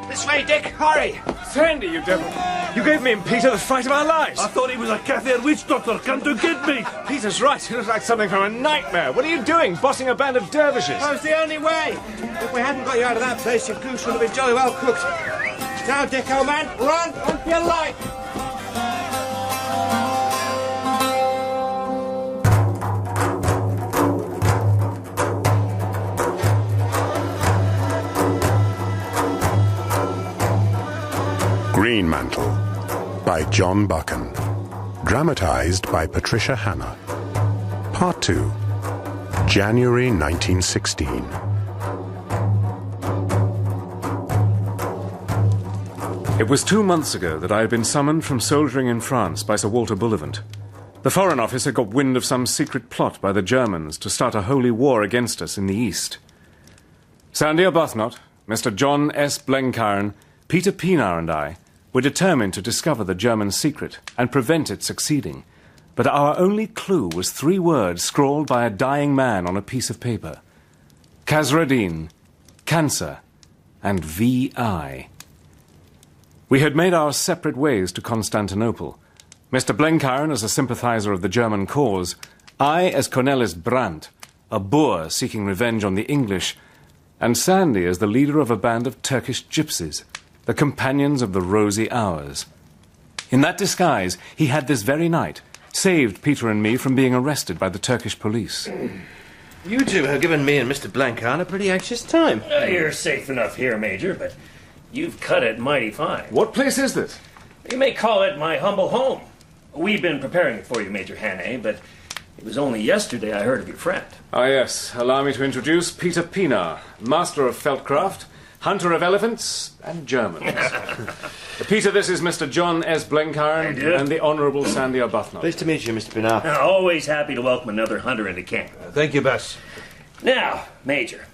This way, Dick, hurry! Sandy, you devil! You gave me and Peter the fright of our lives! I thought he was a Kaffir witch doctor come to get me! Peter's right, he looks like something from a nightmare. What are you doing, bossing a band of dervishes? That was the only way! If we hadn't got you out of that place, your goose would have been jolly well cooked. Now, Dick, old man, run on your life! Greenmantle by Jon Buchan. Dramatized by Patricia Hannah. Part 2. January 1916. It was 2 months ago that I had been summoned from soldiering in France by Sir Walter Bullivant. The Foreign Office had got wind of some secret plot by the Germans to start a holy war against us in the East. Sandy Arbuthnot, Mr. John S. Blenkiron, Peter Pienaar and I were determined to discover the German secret and prevent it succeeding. But our only clue was 3 words scrawled by a dying man on a piece of paper. Khazra-Din, Cancer, and V.I. We had made our separate ways to Constantinople. Mr. Blenkiron as a sympathizer of the German cause, I as Cornelis Brandt, a Boer seeking revenge on the English, and Sandy as the leader of a band of Turkish gypsies, the companions of the rosy hours. In that disguise, he had this very night saved Peter and me from being arrested by the Turkish police. You two have given me and Mr. Blenkiron a pretty anxious time. You're safe enough here, Major, but you've cut it mighty fine. What place is this? You may call it my humble home. We've been preparing it for you, Major Hannay, but it was only yesterday I heard of your friend. Ah, yes. Allow me to introduce Peter Pienaar, master of feldcraft, hunter of elephants, and Germans. Peter, this is Mr. John S. Blenkiron and the Honourable Sandy Arbuthnot. Pleased to meet you, Mr. Pienaar. Always happy to welcome another hunter into camp. Thank you, Bess. Now, Major,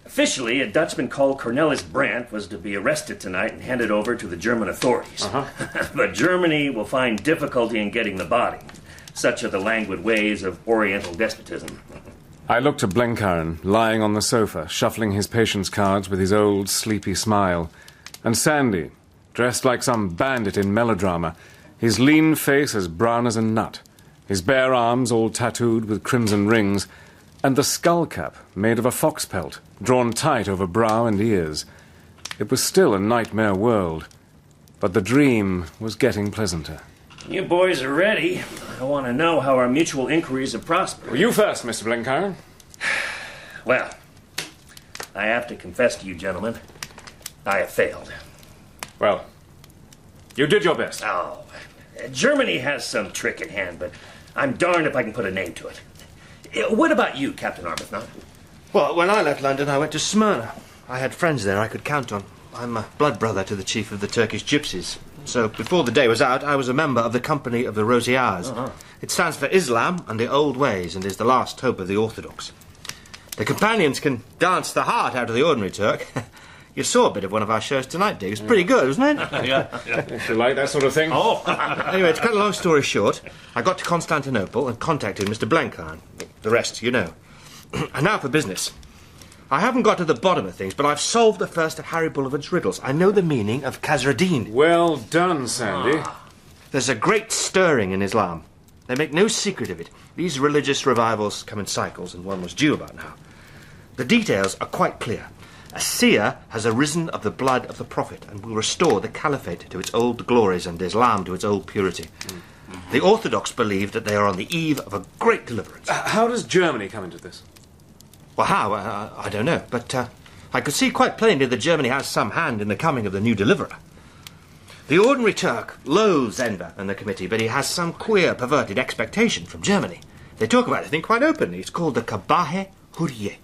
officially a Dutchman called Cornelis Brandt was to be arrested tonight and handed over to the German authorities. But Germany will find difficulty in getting the body. Such are the languid ways of Oriental despotism. I looked at Blenkiron, lying on the sofa, shuffling his patience cards with his old, sleepy smile. And Sandy, dressed like some bandit in melodrama, his lean face as brown as a nut, his bare arms all tattooed with crimson rings, and the skull cap made of a fox pelt, drawn tight over brow and ears. It was still a nightmare world, but the dream was getting pleasanter. You boys are ready. I want to know how our mutual inquiries have prospered. Well, you first, Mr. Blenkiron. Well, I have to confess to you, gentlemen, I have failed. Well, you did your best. Oh, Germany has some trick in hand, but I'm darned if I can put a name to it. What about you, Captain Arbuthnot? Well, when I left London, I went to Smyrna. I had friends there I could count on. I'm a blood brother to the chief of the Turkish gypsies. So before the day was out, I was a member of the Company of the Rosy Hours. It stands for Islam and the Old Ways and is the last hope of the Orthodox. The companions can dance the heart out of the ordinary Turk. You saw a bit of one of our shows tonight, Dick. It was pretty good, wasn't it? Yeah. You like that sort of thing? Oh. Anyway, to cut a long story short, I got to Constantinople and contacted Mr. Blenkiron. The rest, you know. And now for business. I haven't got to the bottom of things, but I've solved the first of Harry Bullivant's riddles. I know the meaning of Khazra-Din. Well done, Sandy. There's a great stirring in Islam. They make no secret of it. These religious revivals come in cycles, and one was due about now. The details are quite clear. A seer has arisen of the blood of the Prophet and will restore the Caliphate to its old glories and Islam to its old purity. The Orthodox believe that they are on the eve of a great deliverance. How does Germany come into this? Well, how? I don't know. But I could see quite plainly that Germany has some hand in the coming of the new deliverer. The ordinary Turk loathes Enver and the committee, but he has some queer, perverted expectation from Germany. They talk about it, I think, quite openly. It's called the Kabahe Hurriye,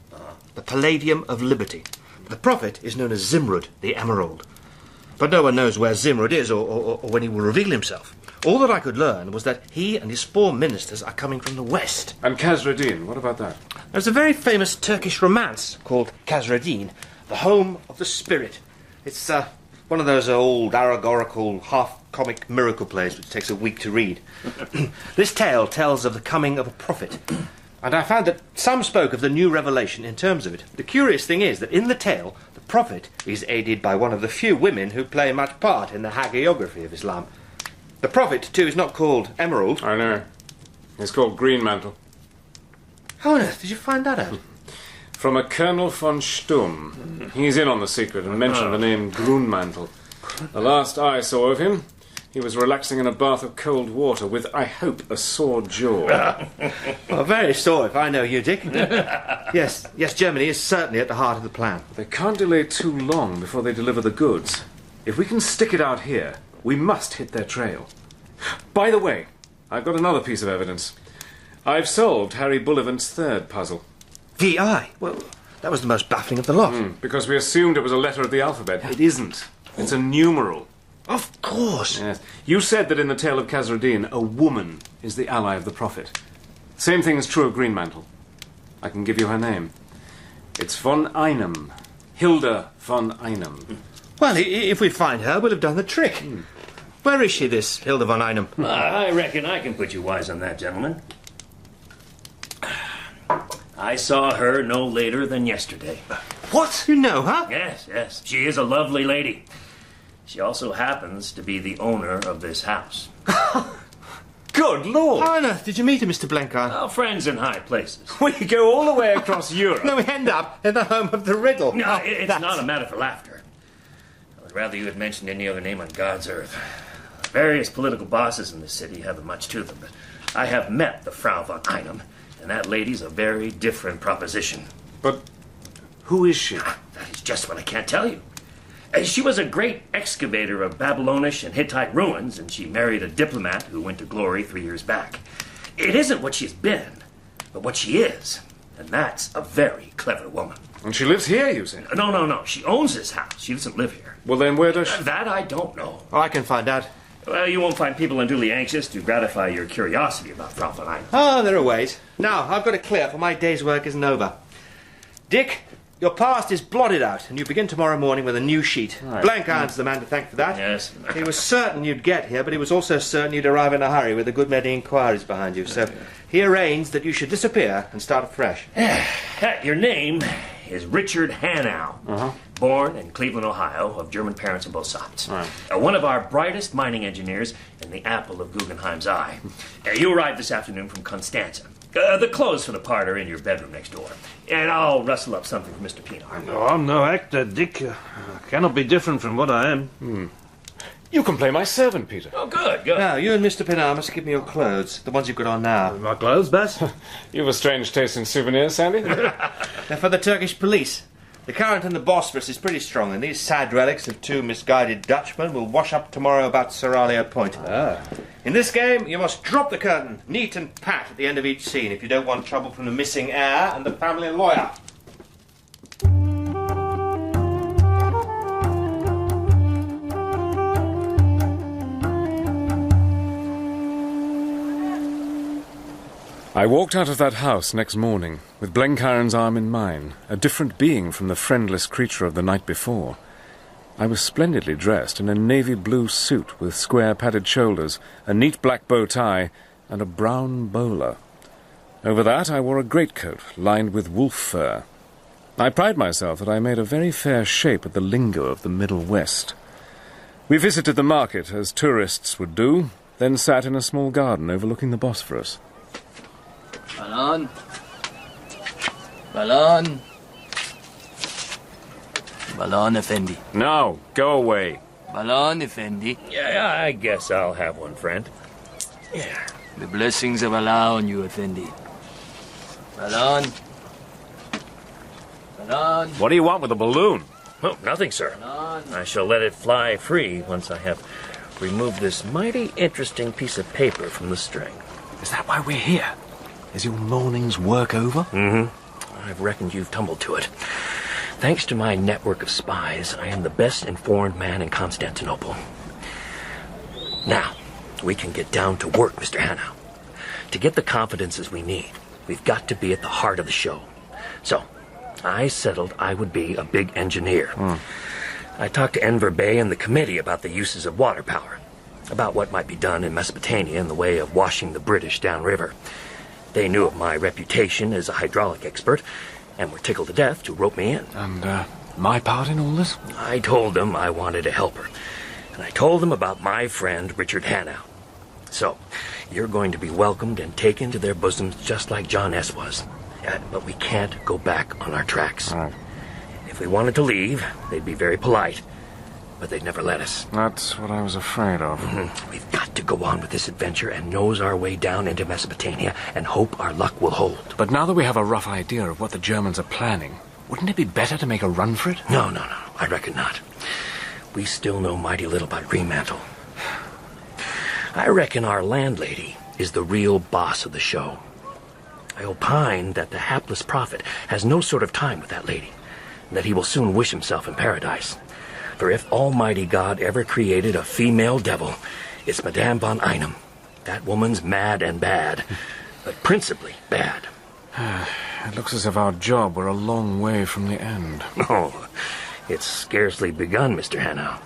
the Palladium of Liberty. The prophet is known as Zimrud, the Emerald. But no one knows where Zimrud is or when he will reveal himself. All that I could learn was that he and his 4 ministers are coming from the west. And Khazra-Din, what about that? There's a very famous Turkish romance called Khazra-Din, the home of the spirit. It's one of those old allegorical, half comic miracle plays which takes a week to read. This tale tells of the coming of a prophet, and I found that some spoke of the new revelation in terms of it. The curious thing is that in the tale, the prophet is aided by one of the few women who play much part in the hagiography of Islam. The prophet, too, is not called Emerald. I know. He's called Greenmantle. How on earth did you find that out? From a Colonel von Sturm. He's in on the secret and mentioned the name Greenmantle. The last I saw of him, he was relaxing in a bath of cold water with, I hope, a sore jaw. Well, very sore if I know you, Dick. Yes, Germany is certainly at the heart of the plan. They can't delay too long before they deliver the goods. If we can stick it out here, we must hit their trail. By the way, I've got another piece of evidence. I've solved Harry Bullivant's third puzzle. V.I.? Well, that was the most baffling of the lot. Because we assumed it was a letter of the alphabet. It isn't. It's a numeral. Of course. Yes. You said that in the tale of Khazra-Din, a woman is the ally of the prophet. Same thing is true of Greenmantle. I can give you her name. It's von Einem. Hilda von Einem. Well, if we find her, we'll have done the trick. Where is she, this Hilda von Einem? I reckon I can put you wise on that, gentlemen. I saw her no later than yesterday. What? You know her? Yes. She is a lovely lady. She also happens to be the owner of this house. Good Lord! How on earth did you meet her, Mr. Blenkiron? Well, friends in high places. We go all the way across Europe. No, we end up in the home of the riddle. No, it's not a matter for laughter. I would rather you had mentioned any other name on God's earth. Various political bosses in the city haven't much to them, but I have met the Frau von Einem, and that lady's a very different proposition. But who is she? That is just what I can't tell you. She was a great excavator of Babylonish and Hittite ruins, and she married a diplomat who went to glory 3 years back. It isn't what she's been, but what she is, and that's a very clever woman. And she lives here, you say? No. She owns this house. She doesn't live here. Well, then where does she... That I don't know. Oh, I can find out. Well, you won't find people unduly anxious to gratify your curiosity about Frau von Einem. Oh, there are ways. Now, I've got to clear, for my day's work isn't over. Dick, your past is blotted out, and you begin tomorrow morning with a new sheet. Right. Blenkiron's the man to thank for that. Yes. He was certain you'd get here, but he was also certain you'd arrive in a hurry with a good many inquiries behind you. So he arranged that you should disappear and start afresh. Your name is Richard Hannay. Born in Cleveland, Ohio, of German parents on both sides. Right. One of our brightest mining engineers and the apple of Guggenheim's eye. You arrived this afternoon from Constanza. The clothes for the part are in your bedroom next door. And I'll rustle up something for Mr. Pienaar. No, I'm no actor, Dick. I cannot be different from what I am. You can play my servant, Peter. Oh, good. Now, you and Mr. Pienaar must give me your clothes, the ones you've got on now. My clothes, Bass? You've a strange taste in souvenirs, Sandy. They're for the Turkish police. The current in the Bosphorus is pretty strong, and these sad relics of two misguided Dutchmen will wash up tomorrow about Seraglio Point. In this game, you must drop the curtain, neat and pat, at the end of each scene if you don't want trouble from the missing heir and the family lawyer. I walked out of that house next morning, with Blenkiron's arm in mine, a different being from the friendless creature of the night before. I was splendidly dressed in a navy blue suit with square padded shoulders, a neat black bow tie, and a brown bowler. Over that I wore a greatcoat lined with wolf fur. I pride myself that I made a very fair shape at the lingo of the Middle West. We visited the market, as tourists would do, then sat in a small garden overlooking the Bosphorus. Balan. Balan. Balan Effendi. No, go away. Balan Effendi. Yeah, I guess I'll have one, friend. Yeah. The blessings of Allah on you, Effendi. Balan. Balan. What do you want with a balloon? Oh, nothing, sir. Balan. I shall let it fly free once I have removed this mighty interesting piece of paper from the string. Is that why we're here? Is your morning's work over? I've reckoned you've tumbled to it. Thanks to my network of spies, I am the best informed man in Constantinople. Now, we can get down to work, Mr. Hannay. To get the confidences we need, we've got to be at the heart of the show. So, I settled I would be a big engineer. I talked to Enver Bey and the committee about the uses of water power. about what might be done in Mesopotamia in the way of washing the British downriver. They knew of my reputation as a hydraulic expert and were tickled to death to rope me in. And, my part in all this? I told them I wanted a helper. And I told them about my friend Richard Hannay. So, you're going to be welcomed and taken to their bosoms just like John S. was. But we can't go back on our tracks. All right. If we wanted to leave, they'd be very polite. But they'd never let us. That's what I was afraid of. We've got to go on with this adventure and nose our way down into Mesopotamia and hope our luck will hold. But now that we have a rough idea of what the Germans are planning, wouldn't it be better to make a run for it? No, I reckon not. We still know mighty little about Greenmantle. I reckon our landlady is the real boss of the show. I opine that the hapless prophet has no sort of time with that lady, and that he will soon wish himself in paradise. For if Almighty God ever created a female devil, it's Madame von Einem. That woman's mad and bad, but principally bad. It looks as if our job were a long way from the end. Oh, it's scarcely begun, Mr. Hannay.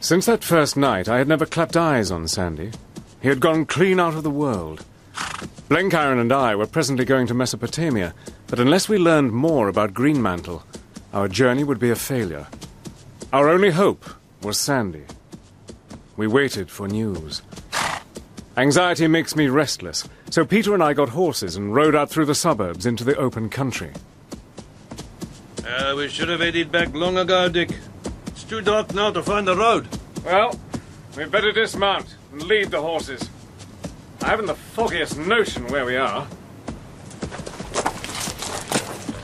Since that first night, I had never clapped eyes on Sandy. He had gone clean out of the world. Blenkiron and I were presently going to Mesopotamia, but unless we learned more about Greenmantle, our journey would be a failure. Our only hope was Sandy. We waited for news. Anxiety makes me restless, so Peter and I got horses and rode out through the suburbs into the open country. We should have headed back long ago, Dick. It's too dark now to find the road. Well, we'd better dismount and lead the horses. I haven't the foggiest notion where we are.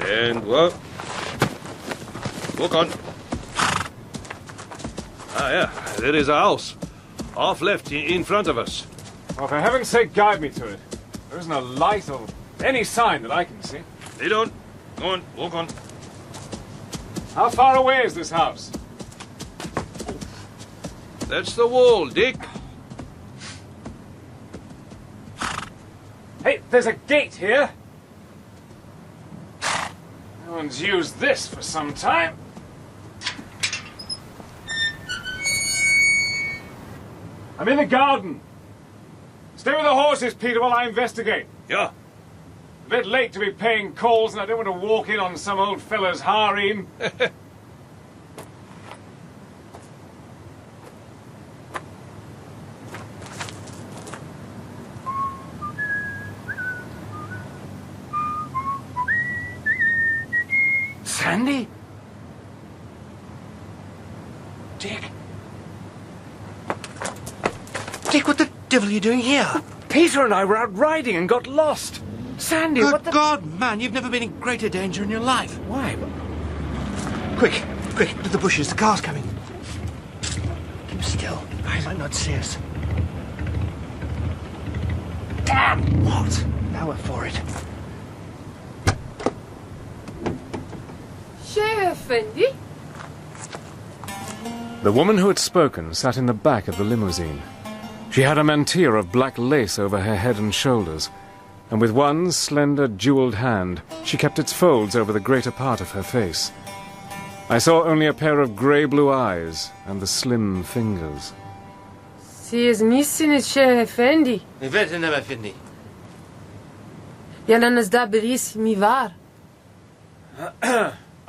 And what? Walk on. Yeah, there is a house. Half left in front of us. Well, for heaven's sake, guide me to it. There isn't a light or any sign that I can see. Lead on. Go on, walk on. How far away is this house? That's the wall, Dick. Hey, there's a gate here. No one's used this for some time. I'm in the garden. Stay with the horses, Peter, while I investigate. Yeah. A bit late to be paying calls, and I don't want to walk in on some old fella's harem. Sandy? Dick? Dick, what the devil are you doing here? Peter and I were out riding and got lost. Sandy, what Good the... God, man, you've never been in greater danger in your life. Why? Quick, to the bushes, the car's coming. Keep still, he might not see us. Damn! What? Now we're for it. Fendi? The woman who had spoken sat in the back of the limousine. She had a mantilla of black lace over her head and shoulders, and with one slender, jeweled hand, she kept its folds over the greater part of her face. I saw only a pair of grey-blue eyes and the slim fingers. She is missing it, Sheikh Fendi. Ik weet het niet, Fendi. Ja, dan is dat beris mi waar.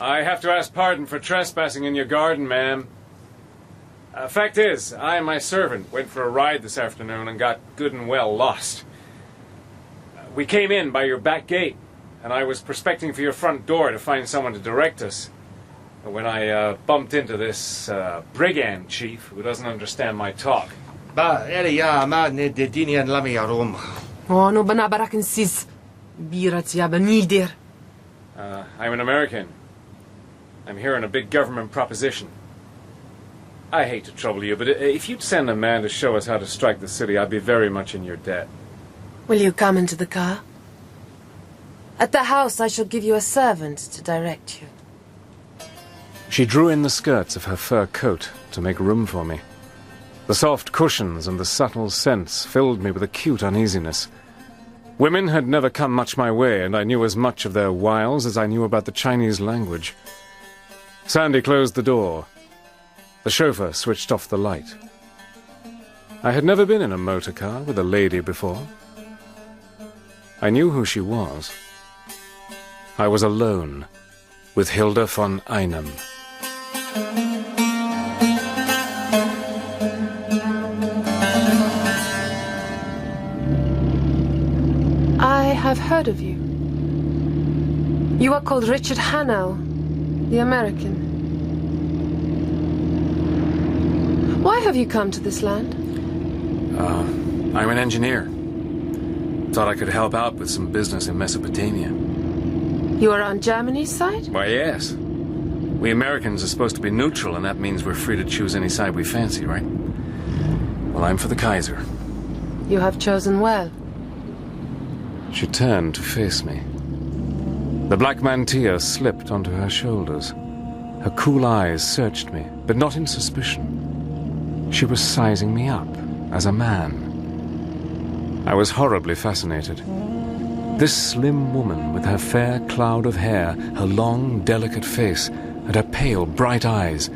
I have to ask pardon for trespassing in your garden, ma'am. Fact is, I and my servant went for a ride this afternoon and got good and well lost. We came in by your back gate, and I was prospecting for your front door to find someone to direct us. But when I bumped into this brigand chief who doesn't understand my talk. Oh, no banabarakan sis. Birat yaba nidir. I'm an American. I'm here on a big government proposition. I hate to trouble you, but if you'd send a man to show us how to strike the city, I'd be very much in your debt. Will you come into the car? At the house, I shall give you a servant to direct you. She drew in the skirts of her fur coat to make room for me. The soft cushions and the subtle scents filled me with acute uneasiness. Women had never come much my way, and I knew as much of their wiles as I knew about the Chinese language. Sandy closed the door. The chauffeur switched off the light. I had never been in a motor car with a lady before. I knew who she was. I was alone with Hilda von Einem. I have heard of you. You are called Richard Hannay, the American. Why have you come to this land? I'm an engineer. Thought I could help out with some business in Mesopotamia. You are on Germany's side? Why, yes. We Americans are supposed to be neutral, and that means we're free to choose any side we fancy, right? Well, I'm for the Kaiser. You have chosen well. She turned to face me. The black mantilla slipped onto her shoulders. Her cool eyes searched me, but not in suspicion. She was sizing me up as a man. I was horribly fascinated. This slim woman with her fair cloud of hair, her long, delicate face, and her pale, bright eyes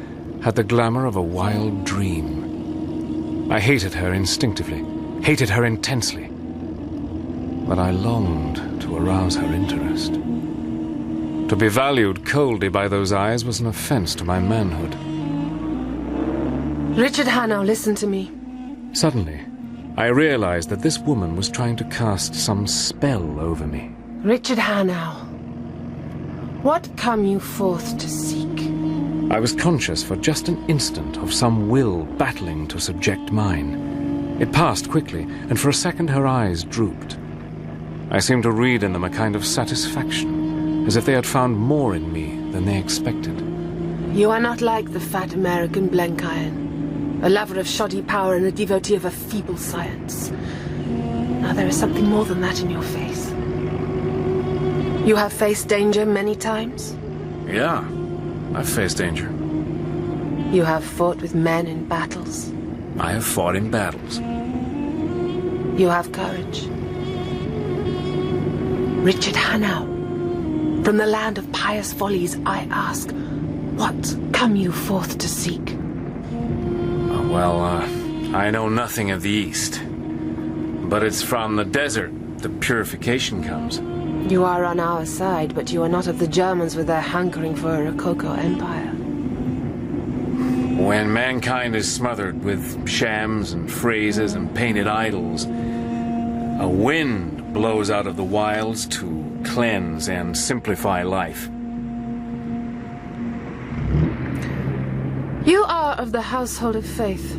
had the glamour of a wild dream. I hated her instinctively, hated her intensely. But I longed to arouse her interest. To be valued coldly by those eyes was an offense to my manhood. Richard Hannay, listen to me. Suddenly, I realized that this woman was trying to cast some spell over me. Richard Hannay, what come you forth to seek? I was conscious for just an instant of some will battling to subject mine. It passed quickly, and for a second her eyes drooped. I seemed to read in them a kind of satisfaction, as if they had found more in me than they expected. You are not like the fat American Blenkiron, a lover of shoddy power and a devotee of a feeble science. Now there is something more than that in your face. You have faced danger many times? Yeah, I've faced danger. You have fought with men in battles? I have fought in battles. You have courage. Richard Hannay, from the land of pious follies, I ask, what come you forth to seek? I know nothing of the East. But it's from the desert that purification comes. You are on our side, but you are not of the Germans with their hankering for a Rococo empire. When mankind is smothered with shams and phrases and painted idols, a wind blows out of the wilds to cleanse and simplify life. You are of the household of faith.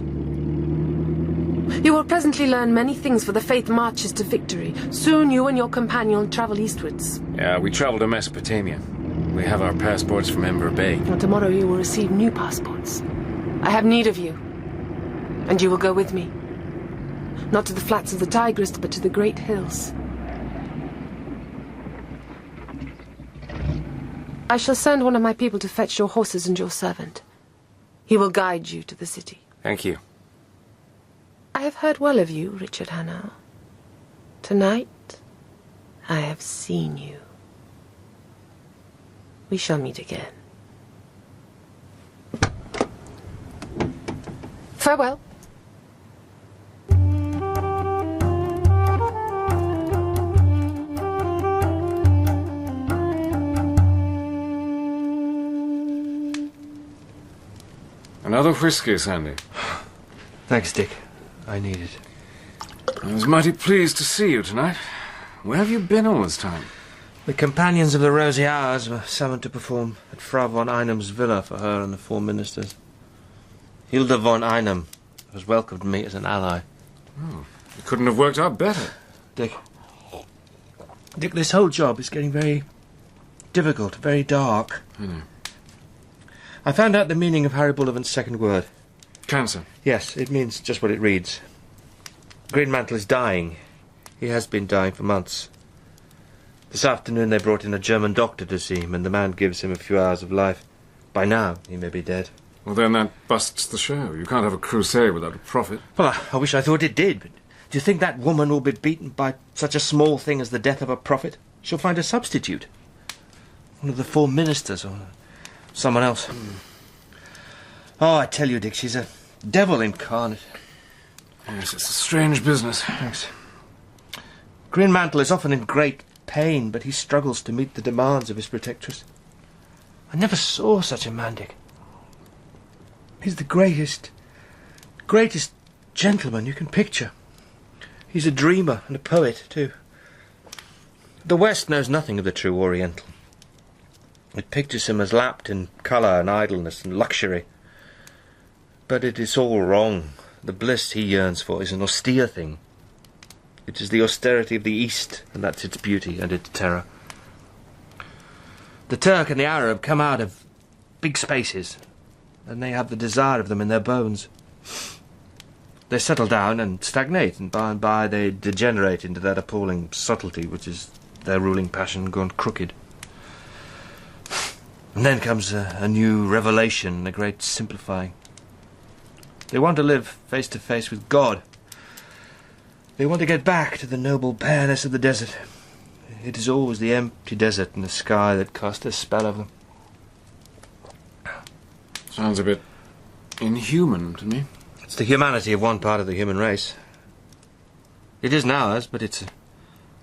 You will presently learn many things, for the faith marches to victory. Soon you and your companion travel eastwards. Yeah, we travel to Mesopotamia. We have our passports from Ember Bay. And tomorrow you will receive new passports. I have need of you. And you will go with me. Not to the flats of the Tigris, but to the great hills. I shall send one of my people to fetch your horses and your servant. He will guide you to the city. Thank you. I have heard well of you, Richard Hannay. Tonight, I have seen you. We shall meet again. Farewell. Another whiskey, Sandy. Thanks, Dick. I need it. I was mighty pleased to see you tonight. Where have you been all this time? The companions of the Rosy Hours were summoned to perform at Frau von Einem's villa for her and the 4 ministers. Hilda von Einem has welcomed me as an ally. Oh, it couldn't have worked out better. Dick, this whole job is getting very difficult, very dark. I know. I found out the meaning of Harry Bullivant's second word. Cancer. Yes, it means just what it reads. Greenmantle is dying. He has been dying for months. This afternoon they brought in a German doctor to see him, and the man gives him a few hours of life. By now, he may be dead. Well, then that busts the show. You can't have a crusade without a prophet. Well, I wish I thought it did, but Do you think that woman will be beaten by such a small thing as the death of a prophet? She'll find a substitute. One of the 4 ministers or someone else. Oh, I tell you, Dick, she's a devil incarnate. Yes, it's a strange business. Thanks. Greenmantle is often in great pain, but he struggles to meet the demands of his protectress. I never saw such a man, Dick. He's the greatest gentleman you can picture. He's a dreamer and a poet, too. The West knows nothing of the true Oriental. It pictures him as lapped in colour and idleness and luxury. But it is all wrong. The bliss he yearns for is an austere thing. It is the austerity of the East, and that's its beauty and its terror. The Turk and the Arab come out of big spaces, and they have the desire of them in their bones. They settle down and stagnate, and by they degenerate into that appalling subtlety which is their ruling passion gone crooked. And then comes a new revelation, a great simplifying. They want to live face to face with God. They want to get back to the noble bareness of the desert. It is always the empty desert and the sky that cast a spell over them. Sounds a bit inhuman to me. It's the humanity of one part of the human race. It isn't ours, but it's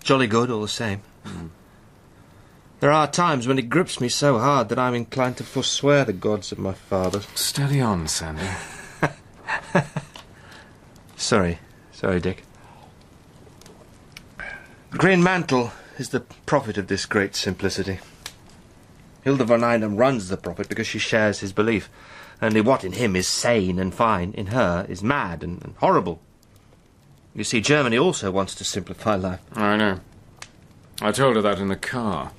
jolly good all the same. There are times when it grips me so hard that I'm inclined to forswear the gods of my fathers. Steady on, Sandy. Sorry, Dick. Greenmantle is the prophet of this great simplicity. Hilda von Einem runs the prophet because she shares his belief. Only what in him is sane and fine, in her is mad and horrible. You see, Germany also wants to simplify life. I know. I told her that in the car,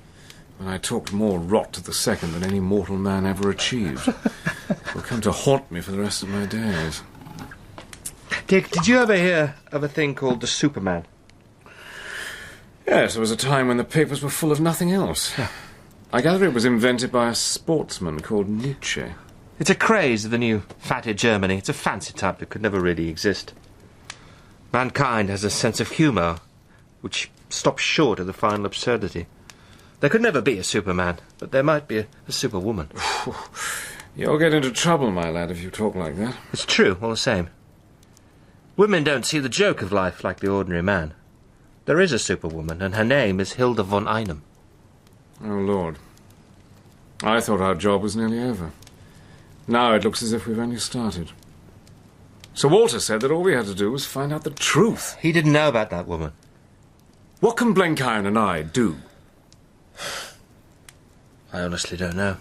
when I talked more rot to the second than any mortal man ever achieved. It will come to haunt me for the rest of my days. Dick, did you ever hear of a thing called the Superman? Yes, there was a time when the papers were full of nothing else. I gather it was invented by a sportsman called Nietzsche. It's a craze of the new fatted Germany. It's a fancy type that could never really exist. Mankind has a sense of humour which stops short of the final absurdity. There could never be a Superman, but there might be a Superwoman. You'll get into trouble, my lad, if you talk like that. It's true, all the same. Women don't see the joke of life like the ordinary man. There is a Superwoman, and her name is Hilda von Einem. Oh, Lord. I thought our job was nearly over. Now it looks as if we've only started. Sir Walter said that all we had to do was find out the truth. He didn't know about that woman. What can Blenkiron and I do? I honestly don't know.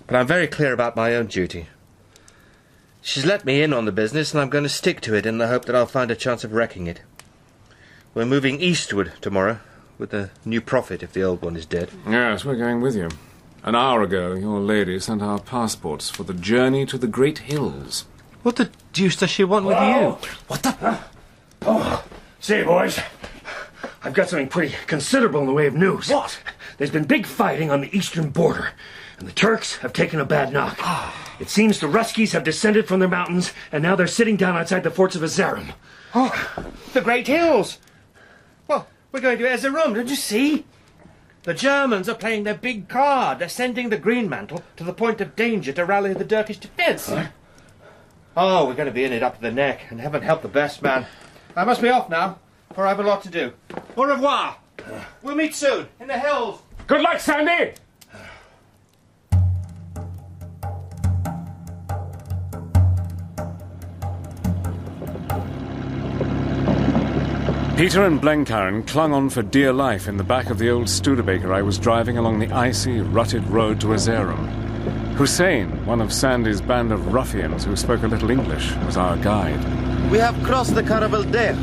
But I'm very clear about my own duty. She's let me in on the business, and I'm going to stick to it in the hope that I'll find a chance of wrecking it. We're moving eastward tomorrow, with the new prophet if the old one is dead. Yes, we're going with you. An hour ago, your lady sent our passports for the journey to the Great Hills. What the deuce does she want with you? What the... Oh, say, boys, I've got something pretty considerable in the way of news. What? There's been big fighting on the eastern border, and the Turks have taken a bad knock. It seems the Ruskies have descended from their mountains, and now they're sitting down outside the forts of Azarum. Oh, the Great Hills! Well, we're going to Azarum, don't you see? The Germans are playing their big card. They're sending the Greenmantle to the point of danger to rally the Turkish defence. Huh? Oh, we're going to be in it up to the neck, and heaven help the best man. I must be off now, for I have a lot to do. Au revoir. We'll meet soon, in the hills. Good luck, Sandy! Peter and Blenkiron clung on for dear life in the back of the old Studebaker I was driving along the icy, rutted road to Azarum. Hussin, one of Sandy's band of ruffians who spoke a little English, was our guide. We have crossed the Caravel there.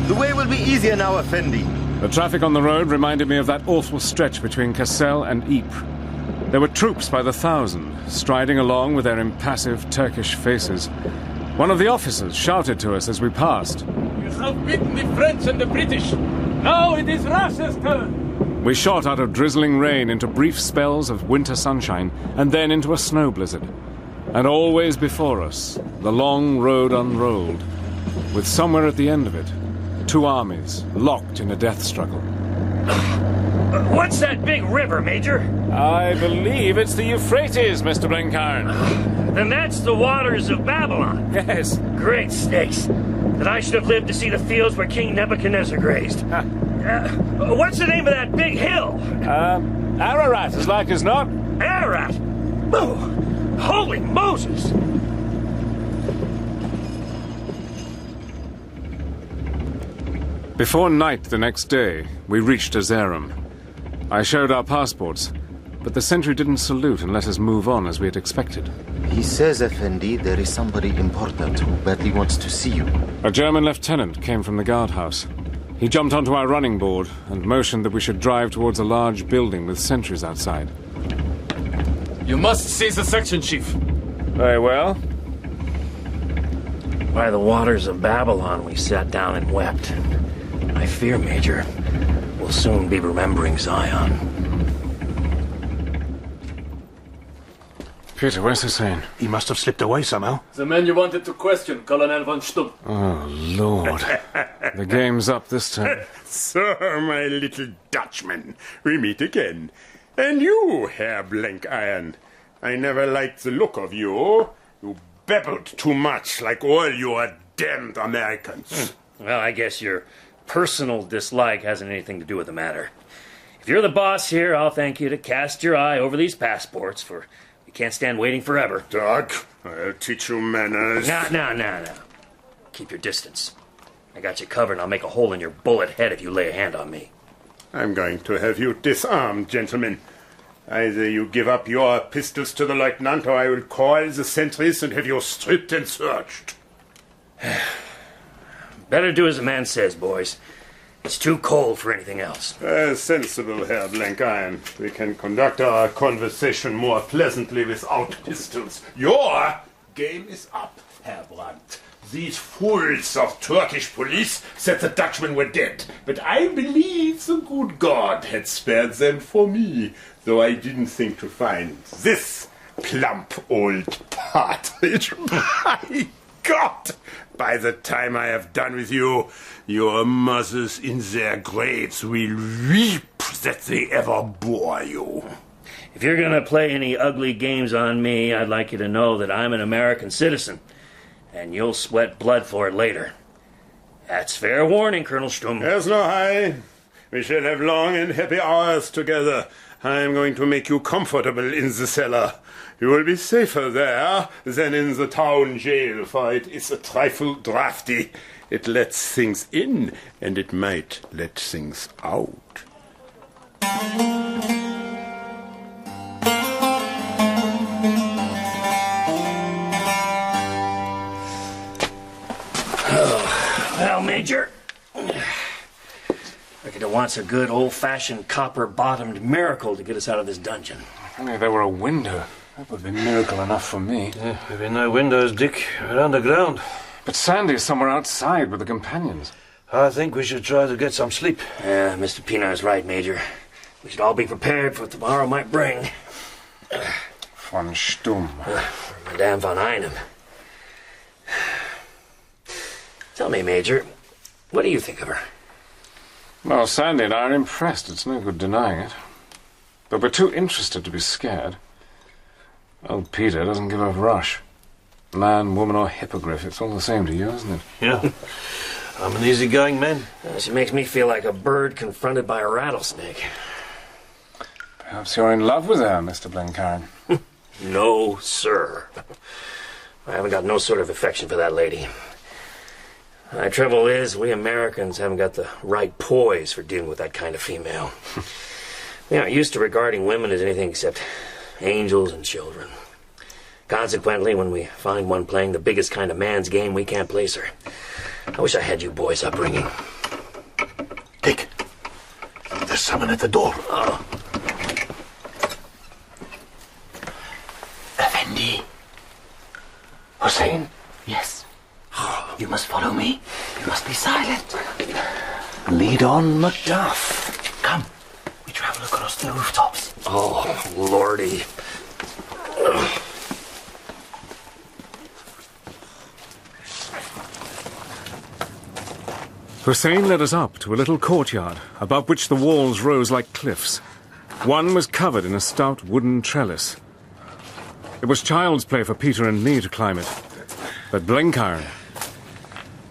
The way will be easier now, Effendi. The traffic on the road reminded me of that awful stretch between Cassel and Ypres. There were troops by the thousand, striding along with their impassive Turkish faces. One of the officers shouted to us as we passed. You have beaten the French and the British. Now it is Russia's turn. We shot out of drizzling rain into brief spells of winter sunshine, and then into a snow blizzard. And always before us, the long road unrolled. with somewhere at the end of it, two armies locked in a death struggle. What's that big river, Major? I believe it's the Euphrates, Mr. Blenkiron. Then that's the waters of Babylon. Yes. Great snakes. That I should have lived to see the fields where King Nebuchadnezzar grazed. What's the name of that big hill? Ararat, as like as not. Ararat? Oh, holy Moses! Before night the next day, we reached Azerum. I showed our passports, but the sentry didn't salute and let us move on as we had expected. He says, Effendi, there is somebody important who badly wants to see you. A German lieutenant came from the guardhouse. He jumped onto our running board and motioned that we should drive towards a large building with sentries outside. You must see the section chief. Very well. By the waters of Babylon, we sat down and wept. I fear, Major, we'll soon be remembering Zion. Peter, where's Hussin? He must have slipped away somehow. The man you wanted to question, Colonel von Stumm. Oh, Lord. The game's up this time. So, my little Dutchman, we meet again. And you, Herr Blenkiron. I never liked the look of you. You babbled too much, like all your damned Americans. Well, I guess your personal dislike hasn't anything to do with the matter. If you're the boss here, I'll thank you to cast your eye over these passports, for we can't stand waiting forever. Dog, I'll teach you manners. No. Keep your distance. I got you covered, and I'll make a hole in your bullet head if you lay a hand on me. I'm going to have you disarmed, gentlemen. Either you give up your pistols to the lieutenant, or I will call the sentries and have you stripped and searched. Better do as the man says, boys. It's too cold for anything else. Sensible, Herr Blenkiron. We can conduct our conversation more pleasantly without pistols. Your game is up, Herr Brandt. These fools of Turkish police said the Dutchmen were dead, but I believe the good God had spared them for me, though I didn't think to find this plump old partridge. My God! By the time I have done with you, your mothers in their graves will weep that they ever bore you. If you're going to play any ugly games on me, I'd like you to know that I'm an American citizen, and you'll sweat blood for it later. That's fair warning, Colonel Stumm. There's no hurry. We shall have long and happy hours together. I'm going to make you comfortable in the cellar. You will be safer there than in the town jail, for it is a trifle drafty. It lets things in, and it might let things out. Well, Major, reckon it wants a good old-fashioned copper-bottomed miracle to get us out of this dungeon. If only there were a window. That would be miracle enough for me. Yeah, maybe no windows, Dick. We're underground. But Sandy is somewhere outside with the companions. I think we should try to get some sleep. Yeah, Mr. Pienaar's right, Major. We should all be prepared for what tomorrow might bring. Von Stumm. Madame von Einem. Tell me, Major, what do you think of her? Well, Sandy and I are impressed. It's no good denying it. But we're too interested to be scared. Old Peter doesn't give a rush. Man, woman, or hippogriff, it's all the same to you, isn't it? Yeah. I'm an easygoing man. She makes me feel like a bird confronted by a rattlesnake. Perhaps you're in love with her, Mr. Blenkiron. No, sir. I haven't got no sort of affection for that lady. The trouble is, we Americans haven't got the right poise for dealing with that kind of female. We aren't used to regarding women as anything except angels and children. Consequently, when we find one playing the biggest kind of man's game, we can't place her. I wish I had you boys' upbringing. Dick, there's someone at the door. Oh. Effendi. Hussin? Yes. You must follow me. You must be silent. Lead on, Macduff. Come. We travel across the rooftops. Oh, Lordy. Hussin led us up to a little courtyard, above which the walls rose like cliffs. One was covered in a stout wooden trellis. It was child's play for Peter and me to climb it. But Blenkiron...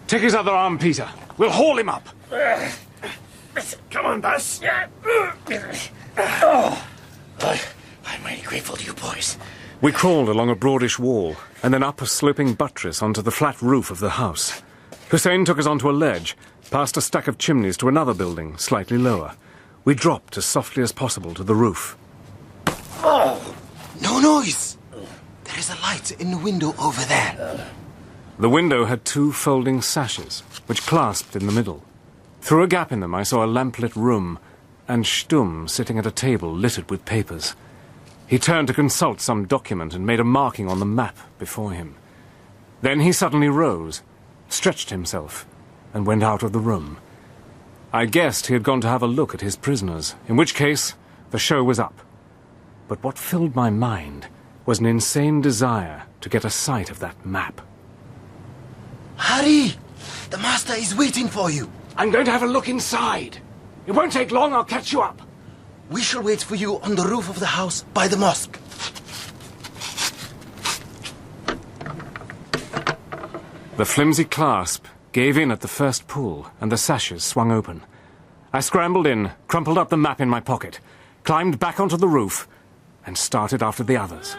Take his other arm, Peter. We'll haul him up. Come on, boss. Oh, I'm mighty grateful to you boys. We crawled along a broadish wall, and then up a sloping buttress onto the flat roof of the house. Hussin took us onto a ledge, past a stack of chimneys to another building, slightly lower. We dropped as softly as possible to the roof. Oh! No noise! There is a light in the window over there. The window had two folding sashes, which clasped in the middle. Through a gap in them I saw a lamplit room, and Stumm sitting at a table littered with papers. He turned to consult some document and made a marking on the map before him. Then he suddenly rose, stretched himself, and went out of the room. I guessed he had gone to have a look at his prisoners, in which case the show was up. But what filled my mind was an insane desire to get a sight of that map. Hurry! The master is waiting for you. I'm going to have a look inside. It won't take long, I'll catch you up. We shall wait for you on the roof of the house by the mosque. The flimsy clasp gave in at the first pull, and the sashes swung open. I scrambled in, crumpled up the map in my pocket, climbed back onto the roof, and started after the others.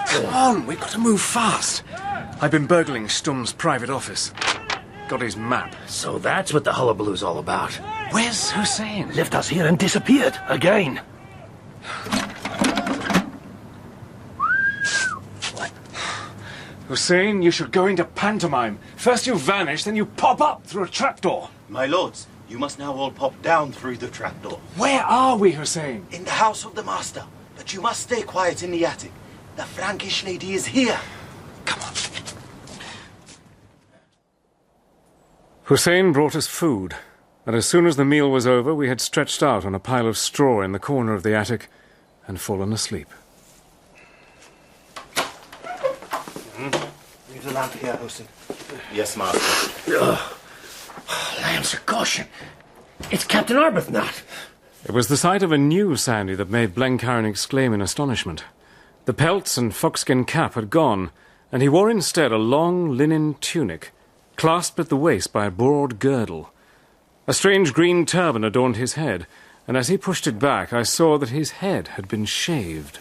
Come on, we've got to move fast. I've been burgling Stumm's private office. Got his map. So that's what the hullabaloo's all about. Where's Hussin? Left us here and disappeared again. Hussin, you should go into pantomime. First you vanish, then you pop up through a trapdoor. My lords, you must now all pop down through the trapdoor. Where are we, Hussin? In the house of the master. But you must stay quiet in the attic. The Frankish lady is here. Come on. Hussin brought us food, and as soon as the meal was over, we had stretched out on a pile of straw in the corner of the attic and fallen asleep. Leave the lamp here, Hussin. Yes, master. Lambs are caution. It's Captain Arbuthnot. It was the sight of a new Sandy that made Blenkiron exclaim in astonishment. The pelts and foxskin cap had gone, and he wore instead a long linen tunic, clasped at the waist by a broad girdle. A strange green turban adorned his head, and as he pushed it back, I saw that his head had been shaved.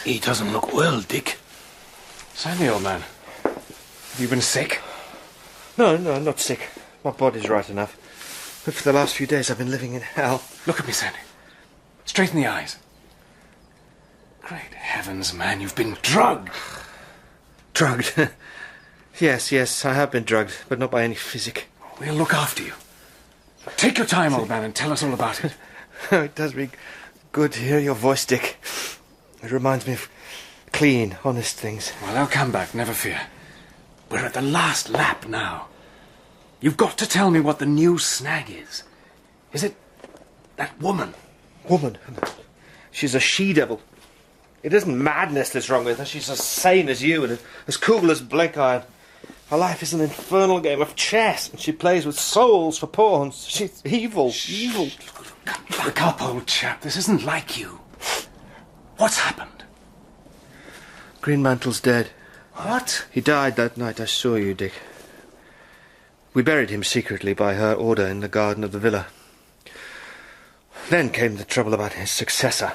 He doesn't look well, Dick. Sandy, old man. Have you been sick? No, not sick. My body's right enough. But for the last few days I've been living in hell. Look at me, Sandy. Straight in the eyes. Great heavens, man, you've been drugged. Drugged? Yes, I have been drugged, but not by any physic. We'll look after you. Take your time, old man, and tell us all about it. It does me good to hear your voice, Dick. It reminds me of clean, honest things. Well, they'll come back, never fear. We're at the last lap now. You've got to tell me what the new snag is. Is it that woman? Woman? She's a she-devil. It isn't madness that's wrong with her. She's as sane as you and as cool as Blenkiron. Her life is an infernal game of chess, and she plays with souls for pawns. She's evil. Evil. Look up, old chap. This isn't like you. What's happened? Greenmantle's dead. What? He died that night I saw you, Dick. We buried him secretly by her order in the garden of the villa. Then came the trouble about his successor.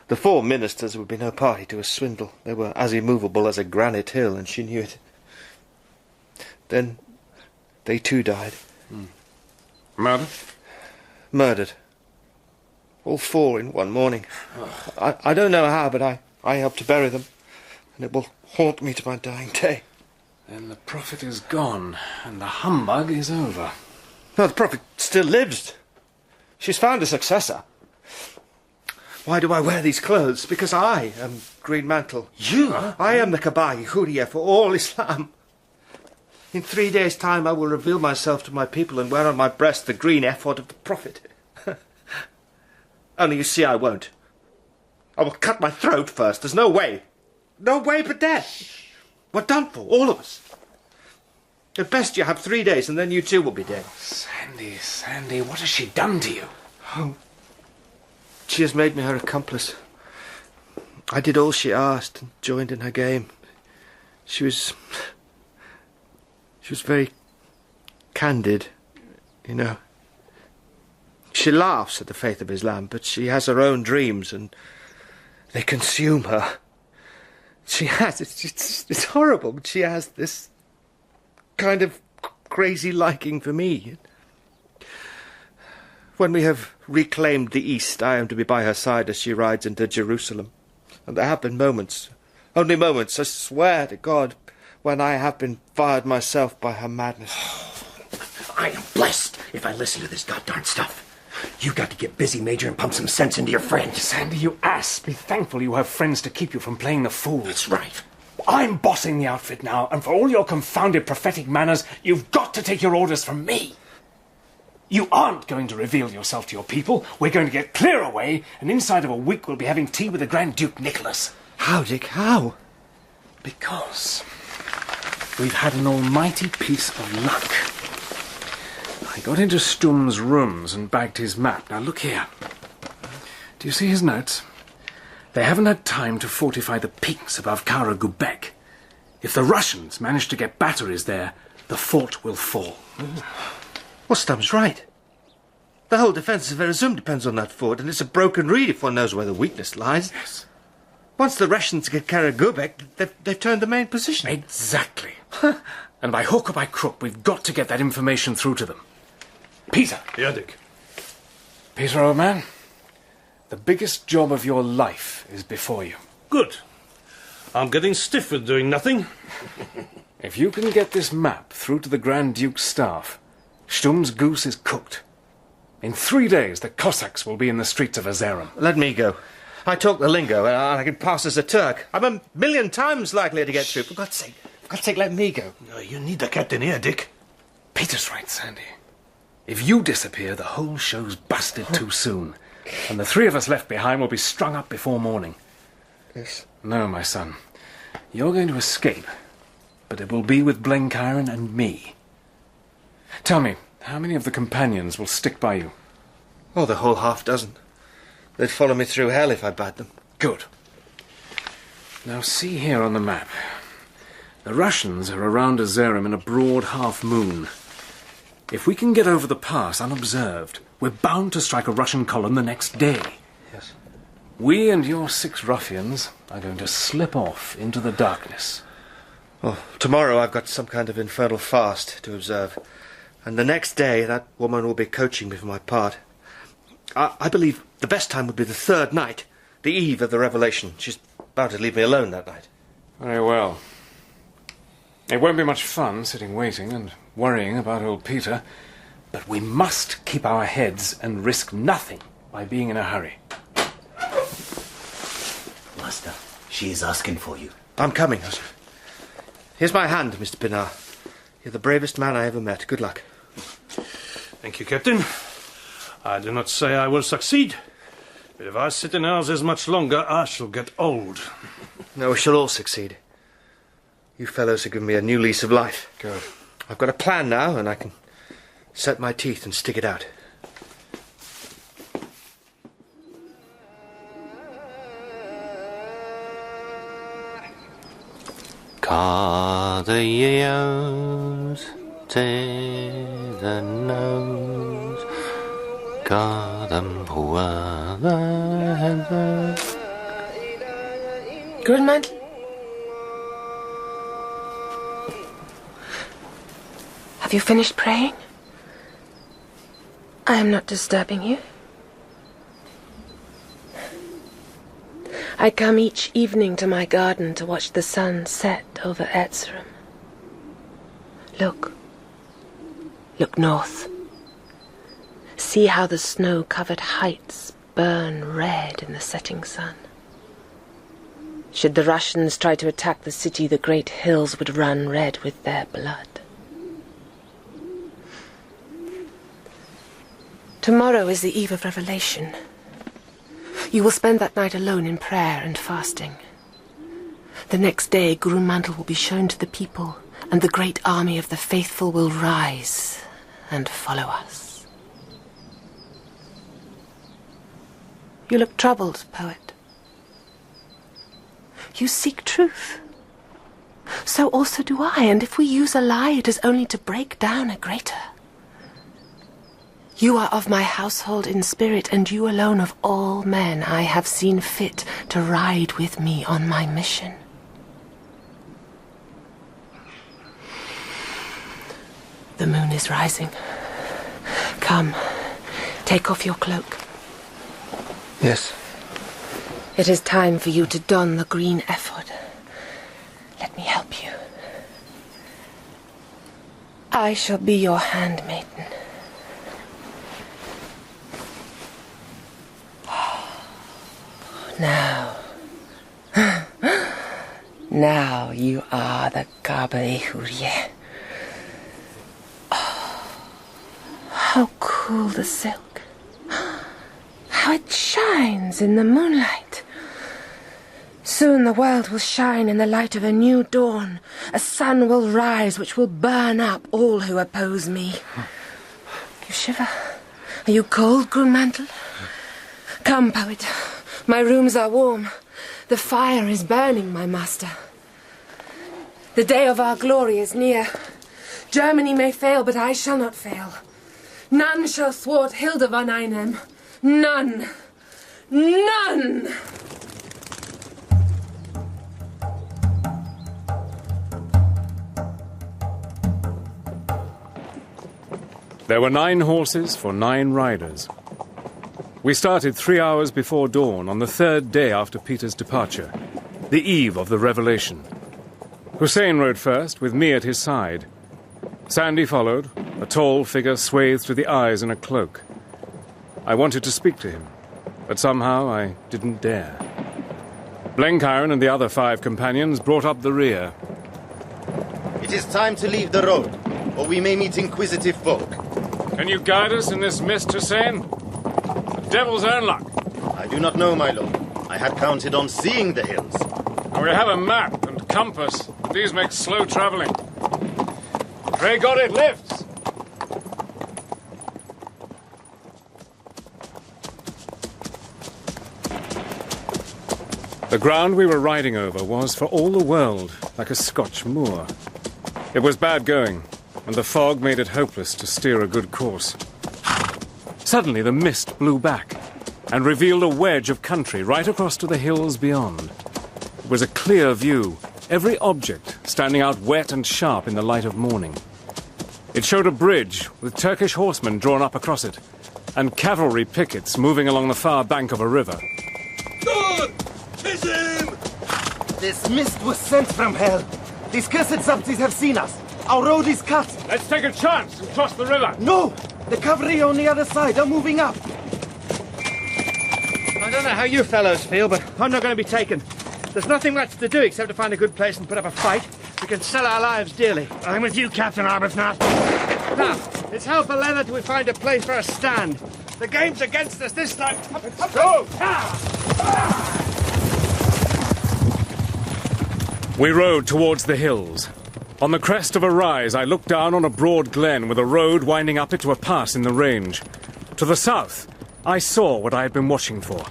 The 4 ministers would be no party to a swindle. They were as immovable as a granite hill, and she knew it. Then they too died. Murdered? Murdered. All 4 in one morning. I don't know how, but I helped to bury them, and it will haunt me to my dying day. Then the prophet is gone, and the humbug is over. No, the prophet still lives. She's found a successor. Why do I wear these clothes? Because I am Greenmantle. You? I am the Kabai Huriya for all Islam. In 3 days' time I will reveal myself to my people and wear on my breast the green ephod of the prophet. Only you see I won't. I will cut my throat first. There's no way. No way but death. We're done for, all of us. At best you have 3 days, and then you too will be dead. Sandy, what has she done to you? Oh, she has made me her accomplice. I did all she asked and joined in her game. She was very candid, you know. She laughs at the faith of Islam, but she has her own dreams, and they consume her. She has, it's horrible, but she has this kind of crazy liking for me. When we have reclaimed the East, I am to be by her side as she rides into Jerusalem. And there have been moments, only moments, I swear to God, when I have been fired myself by her madness. I am blessed if I listen to this goddamn stuff. You've got to get busy, Major, and pump some sense into your friends. Sandy, you ass. Be thankful you have friends to keep you from playing the fool. That's right. I'm bossing the outfit now, and for all your confounded prophetic manners, you've got to take your orders from me. You aren't going to reveal yourself to your people. We're going to get clear away, and inside of a week we'll be having tea with the Grand Duke Nicholas. How, Dick, how? Because we've had an almighty piece of luck. I got into Stum's rooms and bagged his map. Now look here. Do you see his notes? They haven't had time to fortify the peaks above Kara Gubek. If the Russians manage to get batteries there, the fort will fall. Well, Stum's right. The whole defence of Erzurum depends on that fort, and it's a broken reed if one knows where the weakness lies. Yes. Once the Russians get Kara Gubek, they've turned the main position. Exactly. And by hook or by crook, we've got to get that information through to them. Peter. Yeah, Dick. Peter, old man, the biggest job of your life is before you. Good. I'm getting stiff with doing nothing. If you can get this map through to the Grand Duke's staff, Stum's goose is cooked. In 3 days, the Cossacks will be in the streets of Erzurum. Let me go. I talk the lingo, and I can pass as a Turk. I'm 1,000,000 times likelier to get through. For God's sake, let me go. You need the captain here, Dick. Peter's right, Sandy. If you disappear, the whole show's busted too soon. And the 3 of us left behind will be strung up before morning. Yes. No, my son. You're going to escape. But it will be with Blenkiron and me. Tell me, how many of the companions will stick by you? Oh, the whole half-dozen. They'd follow me through hell if I bade them. Good. Now see here on the map. The Russians are around Erzurum in a broad half-moon. If we can get over the pass unobserved, we're bound to strike a Russian column the next day. Yes. We and your 6 ruffians are going to slip off into the darkness. Oh, tomorrow I've got some kind of infernal fast to observe. And the next day that woman will be coaching me for my part. I believe the best time would be the 3rd night, the eve of the revelation. She's bound to leave me alone that night. Very well. It won't be much fun sitting waiting and worrying about old Peter, but we must keep our heads and risk nothing by being in a hurry. Master, she is asking for you. I'm coming, Hussin. Here's my hand, Mr. Pinar. You're the bravest man I ever met. Good luck. Thank you, Captain. I do not say I will succeed, but if I sit in houses much longer, I shall get old. No, we shall all succeed. You fellows have given me a new lease of life. Good. I've got a plan now, and I can set my teeth and stick it out. Caddeos to the nose, Greenmantle? Have you finished praying? I am not disturbing you. I come each evening to my garden to watch the sun set over Erzurum. Look. Look north. See how the snow-covered heights burn red in the setting sun. Should the Russians try to attack the city, the great hills would run red with their blood. Tomorrow is the eve of revelation. You will spend that night alone in prayer and fasting. The next day, Greenmantle will be shown to the people, and the great army of the faithful will rise and follow us. You look troubled, poet. You seek truth. So also do I, and if we use a lie, it is only to break down a greater. You are of my household in spirit, and you alone of all men I have seen fit to ride with me on my mission. The moon is rising. Come, take off your cloak. Yes. It is time for you to don the green ephod. Let me help you. I shall be your handmaiden. Now. Now you are the Gabe Juliet. How cool the silk. How it shines in the moonlight. Soon the world will shine in the light of a new dawn. A sun will rise which will burn up all who oppose me. You shiver? Are you cold, Greenmantle? Come, poet. My rooms are warm. The fire is burning, my master. The day of our glory is near. Germany may fail, but I shall not fail. None shall thwart Hilda von Einem. None. None! There were 9 horses for 9 riders. We started 3 hours before dawn on the 3rd day after Peter's departure, the eve of the revelation. Hussin rode first, with me at his side. Sandy followed, a tall figure swathed to the eyes in a cloak. I wanted to speak to him, but somehow I didn't dare. Blenkiron and the other 5 companions brought up the rear. It is time to leave the road, or we may meet inquisitive folk. Can you guide us in this mist, Hussin? The devil's own luck. I do not know, my lord. I had counted on seeing the hills. We have a map and compass. These make slow traveling. Pray God it lifts. The ground we were riding over was, for all the world, like a Scotch moor. It was bad going, and the fog made it hopeless to steer a good course. Suddenly the mist blew back and revealed a wedge of country right across to the hills beyond. It was a clear view, every object standing out wet and sharp in the light of morning. It showed a bridge with Turkish horsemen drawn up across it, and cavalry pickets moving along the far bank of a river. Good! 'Tis him! This mist was sent from hell. These cursed Zaptis have seen us. Our road is cut. Let's take a chance and cross the river. No! The cavalry on the other side are moving up. I don't know how you fellows feel, but I'm not going to be taken. There's nothing much to do except to find a good place and put up a fight. We can sell our lives dearly. I'm with you, Captain Arbuthnot. Now, it's hell for leather till we find a place for a stand. The game's against us this time. Go! We rode towards the hills. On the crest of a rise, I looked down on a broad glen with a road winding up it to a pass in the range. To the south, I saw what I had been watching for.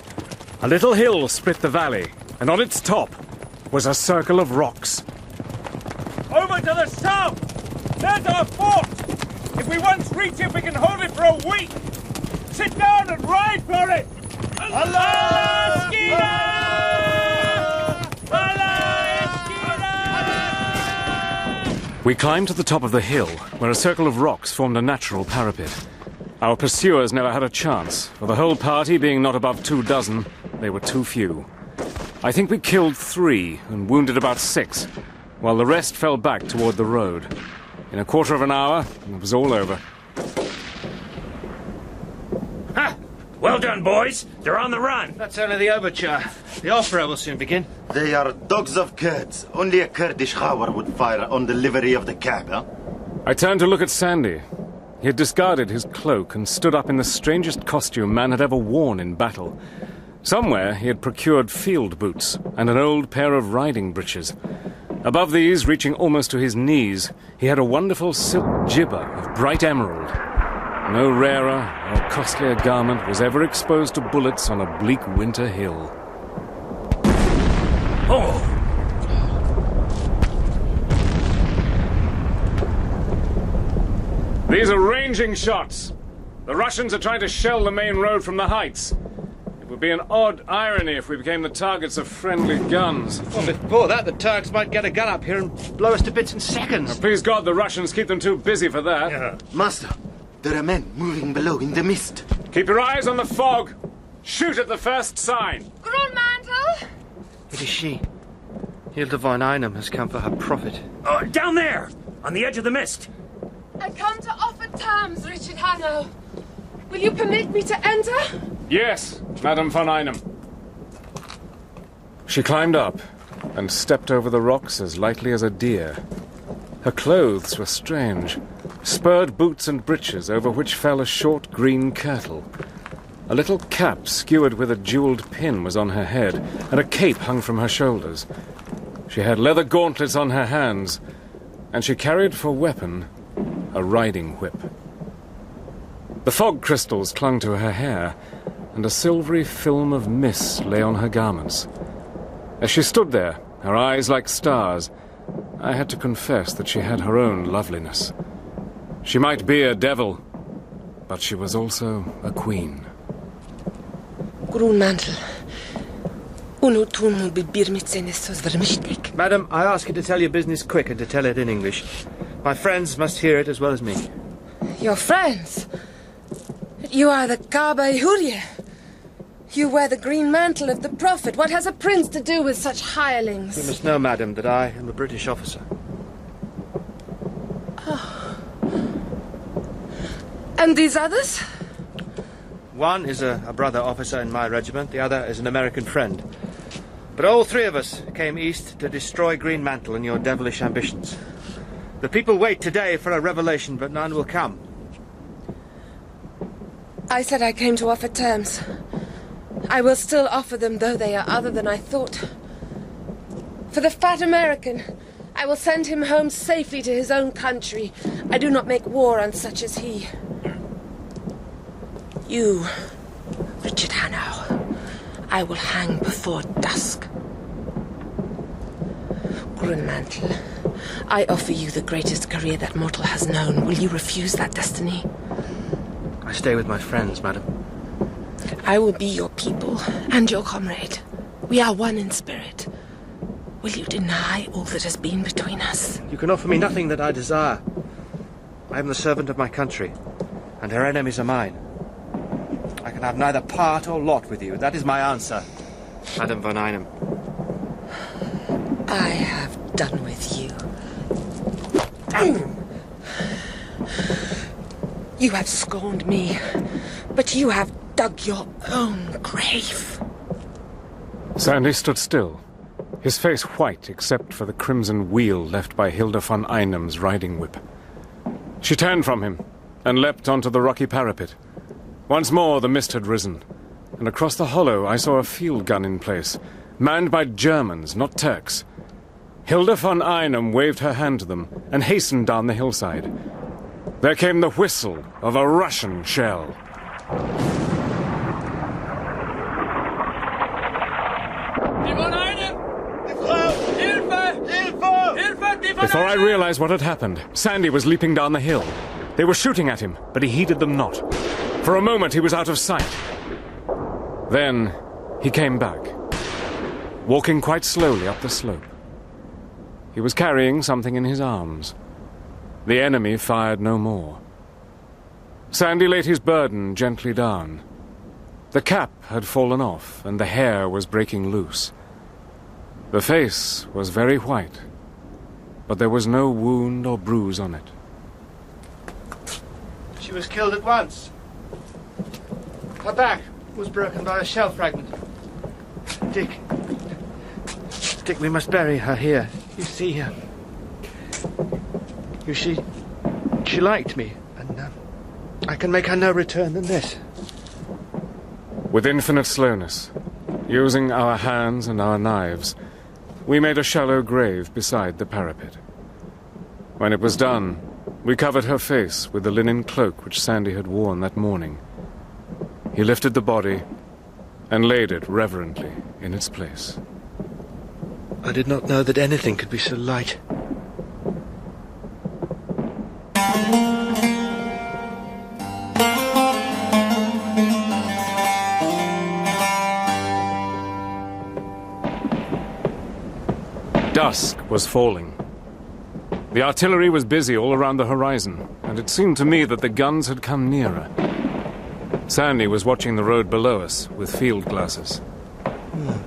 A little hill split the valley, and on its top was a circle of rocks. Over to the south! There's our fort! If we once reach it, we can hold it for a week! Sit down and ride for it! Allah Eskina! We climbed to the top of the hill, where a circle of rocks formed a natural parapet. Our pursuers never had a chance, for the whole party being not above 24, they were too few. I think we killed 3 and wounded about 6, while the rest fell back toward the road. In a quarter of an hour, it was all over. Ha! Well done, boys. They're on the run. That's only the overture. The opera will soon begin. They are dogs of Kurds. Only a Kurdish Khawar would fire on the livery of the Kaaba. I turned to look at Sandy. He had discarded his cloak and stood up in the strangest costume man had ever worn in battle. Somewhere he had procured field boots and an old pair of riding breeches. Above these, reaching almost to his knees, he had a wonderful silk jibber of bright emerald. No rarer or costlier garment was ever exposed to bullets on a bleak winter hill. Oh! These are ranging shots. The Russians are trying to shell the main road from the heights. It would be an odd irony if we became the targets of friendly guns. Well, before that, the Turks might get a gun up here and blow us to bits in seconds. Now, please God, the Russians keep them too busy for that. Yeah. Master, there are men moving below in the mist. Keep your eyes on the fog. Shoot at the first sign. Greenmantle! It is she. Hilda von Einem has come for her prophet. Down there, on the edge of the mist. I come to offer terms, Richard Hannay. Will you permit me to enter? Yes, Madame von Einem. She climbed up and stepped over the rocks as lightly as a deer. Her clothes were strange. Spurred boots and breeches over which fell a short green kirtle. A little cap skewered with a jewelled pin was on her head, and a cape hung from her shoulders. She had leather gauntlets on her hands, and she carried for weapon a riding whip. The fog crystals clung to her hair, and a silvery film of mist lay on her garments. As she stood there, her eyes like stars, I had to confess that she had her own loveliness. She might be a devil, but she was also a queen. Greenmantle. Madam, I ask you to tell your business quick and to tell it in English. My friends must hear it as well as me. Your friends? You are the Kaaba Hurye. You wear the green mantle of the Prophet. What has a prince to do with such hirelings? You must know, madam, that I am a British officer. Oh. And these others? One is a brother officer in my regiment, the other is an American friend. But all three of us came east to destroy Greenmantle and your devilish ambitions. The people wait today for a revelation, but none will come. I said I came to offer terms. I will still offer them, though they are other than I thought. For the fat American, I will send him home safely to his own country. I do not make war on such as he. You, Richard Hannay, I will hang before dusk. Greenmantle, I offer you the greatest career that mortal has known. Will you refuse that destiny? I stay with my friends, madam. I will be your people and your comrade. We are one in spirit. Will you deny all that has been between us? You can offer me nothing that I desire. I am the servant of my country, and her enemies are mine. I can have neither part or lot with you. That is my answer, Madame von Einem. I have done with you. You have scorned me, but you have dug your own grave. Sandy stood still, his face white except for the crimson wheal left by Hilda von Einem's riding whip. She turned from him and leapt onto the rocky parapet. Once more the mist had risen, and across the hollow I saw a field gun in place, manned by Germans, not Turks. Hilda von Einem waved her hand to them and hastened down the hillside. There came the whistle of a Russian shell. Before I realized what had happened, Sandy was leaping down the hill. They were shooting at him, but he heeded them not. For a moment he was out of sight. Then he came back, walking quite slowly up the slope. He was carrying something in his arms. The enemy fired no more. Sandy laid his burden gently down. The cap had fallen off, and the hair was breaking loose. The face was very white, but there was no wound or bruise on it. She was killed at once. Her back was broken by a shell fragment. Dick, we must bury her here. You see her. You see, she liked me, and I can make her no return than this. With infinite slowness, using our hands and our knives, we made a shallow grave beside the parapet. When it was done, we covered her face with the linen cloak which Sandy had worn that morning. He lifted the body and laid it reverently in its place. I did not know that anything could be so light. Dusk was falling. The artillery was busy all around the horizon, and it seemed to me that the guns had come nearer. Sandy was watching the road below us with field glasses.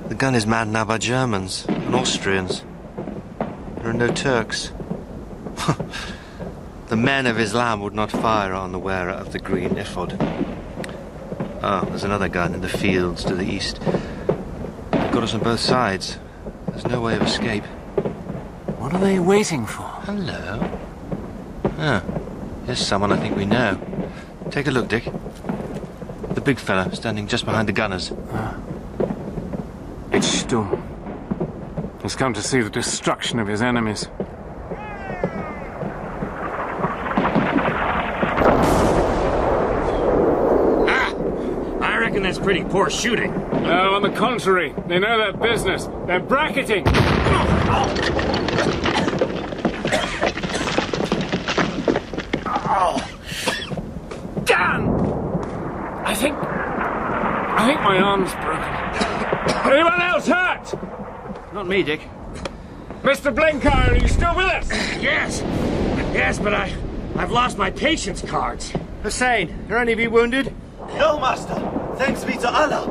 The gun is manned now by Germans and Austrians. There are no Turks. The men of Islam would not fire on the wearer of the green ephod. Oh, there's another gun in the fields to the east. They've got us on both sides. There's no way of escape. What are they waiting for? Hello. Ah, here's someone I think we know. Take a look, Dick. The big fellow standing just behind the gunners. It's Stumm. He's come to see the destruction of his enemies. I reckon that's pretty poor shooting. No, on the contrary. They know their business. They're bracketing. Dan! I think my arm's broken. Anyone else hurt? Not me, Dick. Mr. Blenkiron, are you still with us? Yes, but I've lost my patience cards. Hussin, are any of you wounded? No, Master. Thanks be to Allah.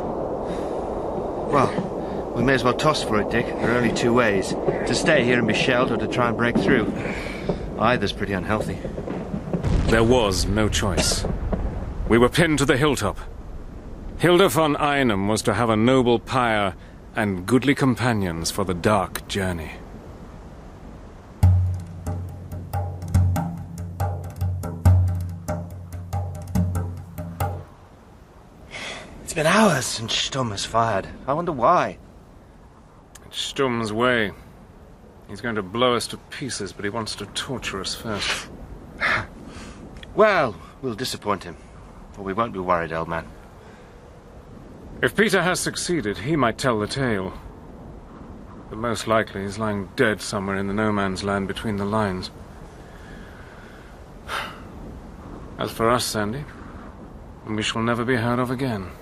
Well, we may as well toss for it, Dick. There are only two ways. To stay here and be shelled, or to try and break through. Either's pretty unhealthy. There was no choice. We were pinned to the hilltop. Hilda von Einem was to have a noble pyre and goodly companions for the dark journey. It's been hours since Stumm has fired. I wonder why. It's Stumm's way. He's going to blow us to pieces, but he wants to torture us first. Well, we'll disappoint him. But we won't be worried, old man. If Peter has succeeded, he might tell the tale. But most likely he's lying dead somewhere in the no-man's land between the lines. As for us, Sandy, we shall never be heard of again.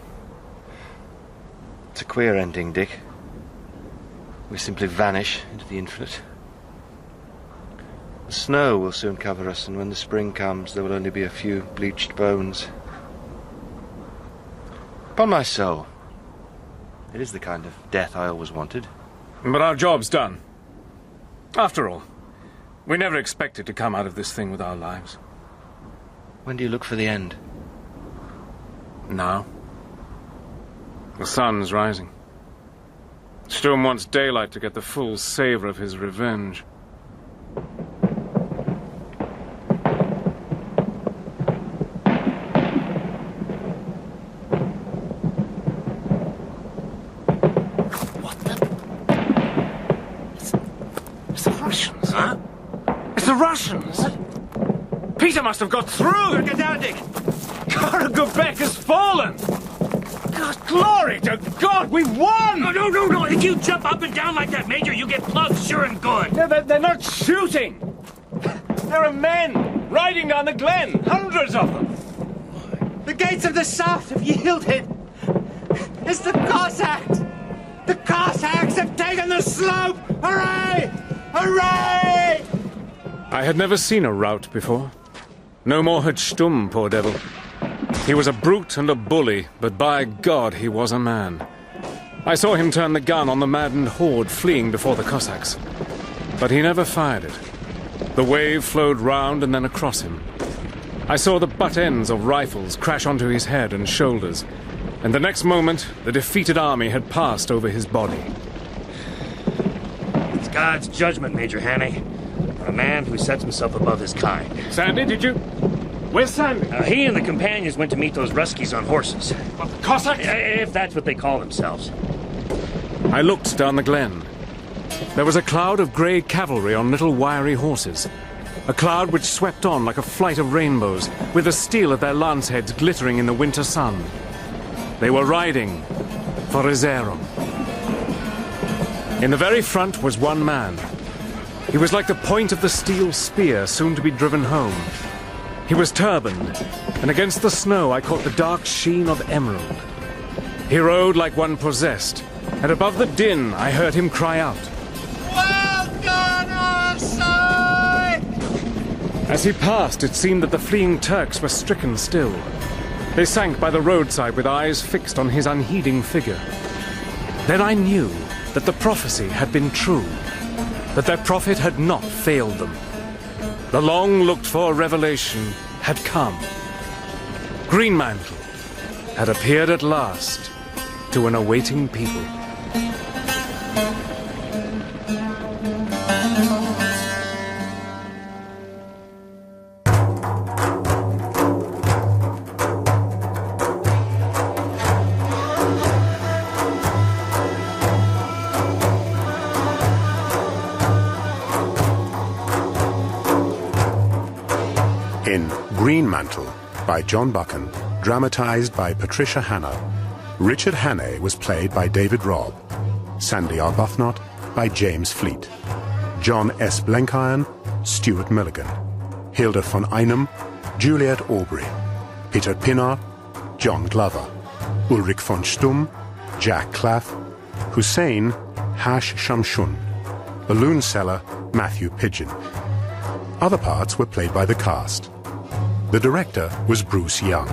It's a queer ending, Dick. We simply vanish into the infinite. The snow will soon cover us, and when the spring comes, there will only be a few bleached bones. Upon my soul, it is the kind of death I always wanted. But our job's done. After all, we never expected to come out of this thing with our lives. When do you look for the end? Now. The sun's rising. Stumm wants daylight to get the full savor of his revenge. It's the Russians. Huh? It's the Russians! Peter must have got through! Get down, Dick! Karagubek has fallen! God, glory to God, we won! No. If you jump up and down like that, Major, you get plugged sure and good. No, they're not shooting! There are men riding down the glen, hundreds of them! The gates of the south have yielded. It's the Cossacks! The Cossacks have taken the slope! Hooray! Hooray! I had never seen a rout before. No more had Stumm, poor devil. He was a brute and a bully, but by God, he was a man. I saw him turn the gun on the maddened horde fleeing before the Cossacks. But he never fired it. The wave flowed round and then across him. I saw the butt ends of rifles crash onto his head and shoulders, and the next moment, the defeated army had passed over his body. It's God's judgment, Major Hannay. A man who sets himself above his kind. Sandy, did you... Where's Sandy? He and the companions went to meet those Ruskies on horses. What, the Cossacks? If that's what they call themselves. I looked down the glen. There was a cloud of grey cavalry on little wiry horses. A cloud which swept on like a flight of rainbows, with the steel of their lance heads glittering in the winter sun. They were riding for Iserum. In the very front was one man. He was like the point of the steel spear soon to be driven home. He was turbaned, and against the snow I caught the dark sheen of emerald. He rode like one possessed, and above the din I heard him cry out, "Well done, our side!" As he passed, it seemed that the fleeing Turks were stricken still. They sank by the roadside with eyes fixed on his unheeding figure. Then I knew that the prophecy had been true, that their prophet had not failed them. The long-looked-for revelation had come. Greenmantle had appeared at last to an awaiting people. In Greenmantle by John Buchan, dramatized by Patricia Hannay, Richard Hannay was played by David Robb, Sandy Arbuthnot by James Fleet, John S. Blenkiron, Stuart Milligan, Hilda von Einem, Juliet Aubrey, Peter Pinner, Jon Glover, Ulric von Stumm, Jack Klaff, Hussin, ChamcHoun, balloon seller Matthew Pidgeon. Other parts were played by the cast. The director was Bruce Young.